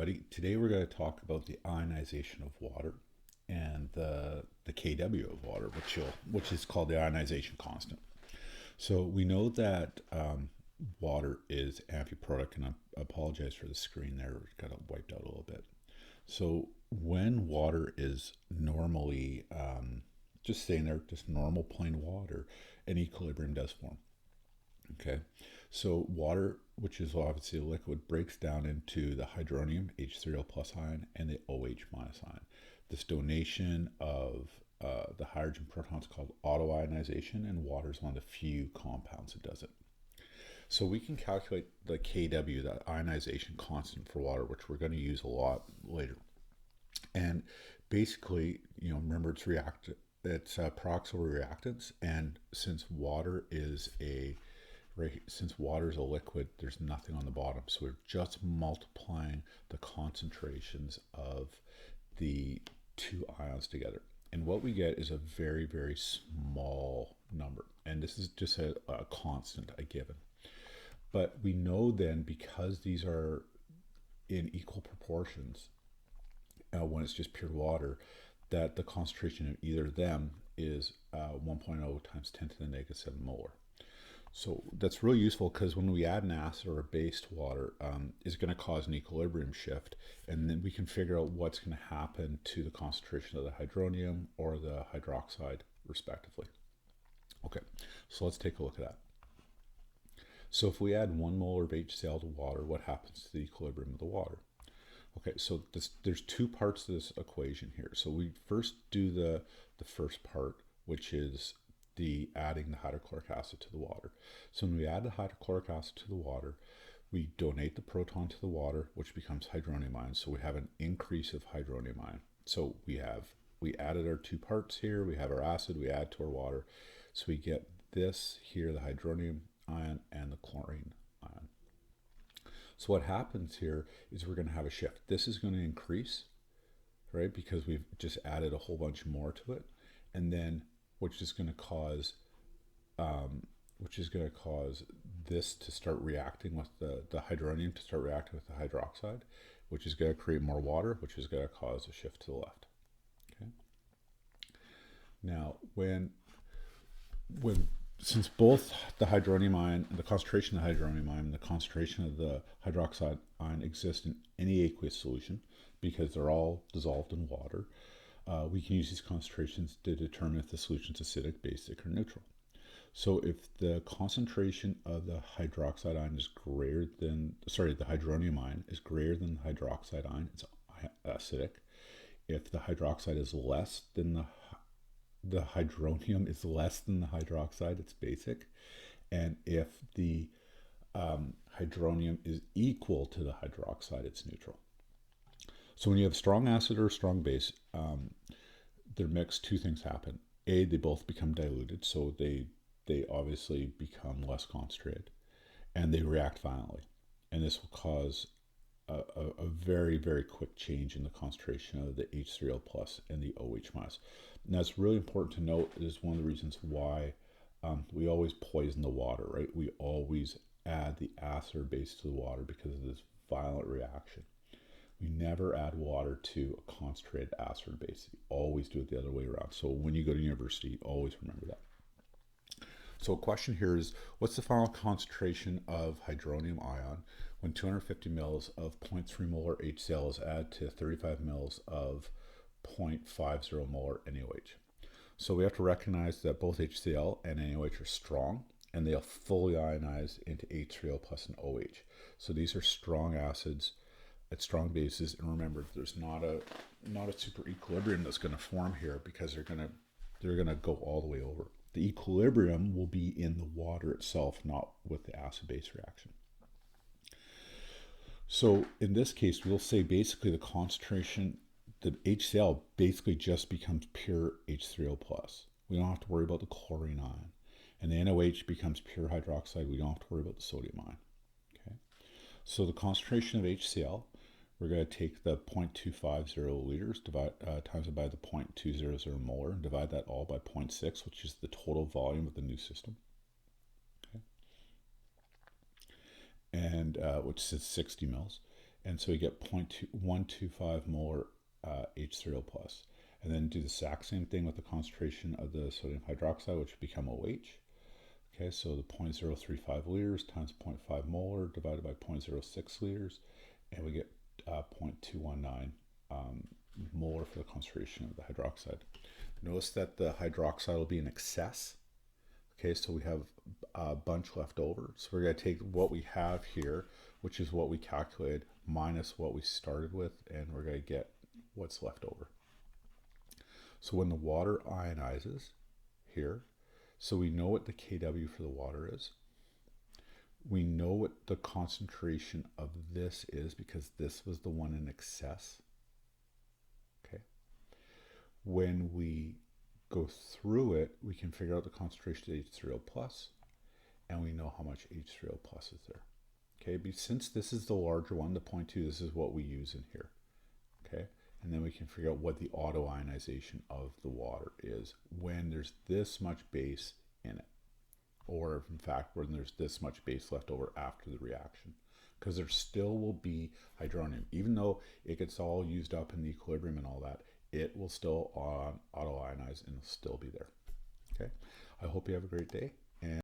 everybody. Today we're going to talk about the ionization of water and the kW of water, which is called the ionization constant. So we know that water is amphiprotic, and I apologize for the screen there. It got wiped out a little bit. So when water is normally just staying there, just normal plain water, an equilibrium does form. Okay, so water, which is obviously a liquid, breaks down into the hydronium H3O plus ion and the OH minus ion. This donation of the hydrogen proton is called autoionization, and water is one of the few compounds that does it. So we can calculate the Kw, the ionization constant for water, which we're going to use a lot later. And basically, remember it's peroxyl reactants, and since water is a liquid, there's nothing on the bottom. So we're just multiplying the concentrations of the two ions together. And what we get is a very, very small number. And this is just a constant, a given. But we know then, because these are in equal proportions, when it's just pure water, that the concentration of either of them is 1.0 times 10 to the negative 7 molar. So that's really useful, because when we add an acid or a base to water, it's going to cause an equilibrium shift, and then we can figure out what's going to happen to the concentration of the hydronium or the hydroxide, respectively. Okay, so let's take a look at that. So if we add 1 molar of HCl to water, what happens to the equilibrium of the water? Okay, so there's two parts to this equation here. So we first do the first part, which is the adding the hydrochloric acid to the water. So when we add the hydrochloric acid to the water, we donate the proton to the water, which becomes hydronium ion. So we have an increase of hydronium ion. So we added our two parts here. We have our acid, we add to our water. So we get this here, the hydronium ion and the chlorine ion. So what happens here is we're going to have a shift. This is going to increase, right? Because we've just added a whole bunch more to it. And then which is going to cause this to start reacting with the hydronium to start reacting with the hydroxide, which is going to create more water, which is going to cause a shift to the left. Okay. Now, since both the hydronium ion, the concentration of the hydronium ion and the concentration of the hydroxide ion exist in any aqueous solution, because they're all dissolved in water, we can use these concentrations to determine if the solution is acidic, basic, or neutral. So if the concentration of the hydroxide ion is greater than, the hydronium ion is greater than the hydroxide ion, it's acidic. If the hydroxide is less than the hydronium is less than the hydroxide, it's basic. And if the hydronium is equal to the hydroxide, it's neutral. So when you have strong acid or a strong base, they're mixed, two things happen. A, they both become diluted, so they obviously become less concentrated, and they react violently. And this will cause a very, very quick change in the concentration of the H3O plus and the OH minus. And that's really important to note. It is one of the reasons why we always poison the water, right? We always add the acid or base to the water because of this violent reaction. We never add water to a concentrated acid or base. You always do it the other way around. So when you go to university, always remember that. So a question here is, what's the final concentration of hydronium ion when 250 mils of 0.3 molar HCl is added to 35 mils of 0.50 molar NaOH? So we have to recognize that both HCl and NaOH are strong, and they'll fully ionize into H3O plus and OH. So these are strong acids at strong bases, and remember, there's not a super equilibrium that's going to form here, because they're going to go all the way over. The equilibrium will be in the water itself, not with the acid-base reaction. So in this case, we'll say basically the concentration, the HCl basically just becomes pure H3O plus. We don't have to worry about the chlorine ion. And the NaOH becomes pure hydroxide. We don't have to worry about the sodium ion. Okay. So the concentration of HCl, we're going to take the 0.250 liters, times it by the 0.200 molar, and divide that all by 0.6, which is the total volume of the new system. Okay. And which is 60 mils. And so we get 0.125 molar H3O plus. And then do the exact same thing with the concentration of the sodium hydroxide, which would become OH. Okay, so the 0.035 liters times 0.5 molar divided by 0.06 liters, and we get 0.219 molar for the concentration of the hydroxide. Notice that the hydroxide will be in excess. Okay, so we have a bunch left over. So we're going to take what we have here, which is what we calculated, minus what we started with, and we're going to get what's left over. So when the water ionizes here, so we know what the kW for the water is. We know what the concentration of this is because this was the one in excess. Okay. When we go through it, we can figure out the concentration of H3O plus, and we know how much H3O plus is there. Okay, but since this is the larger one, the 0.2, this is what we use in here. Okay, and then we can figure out what the auto ionization of the water is when there's this much base in it, or in fact when there's this much base left over after the reaction, because there still will be hydronium. Even though it gets all used up in the equilibrium and all that, it will still auto ionize and it'll still be there. Okay, I hope you have a great day.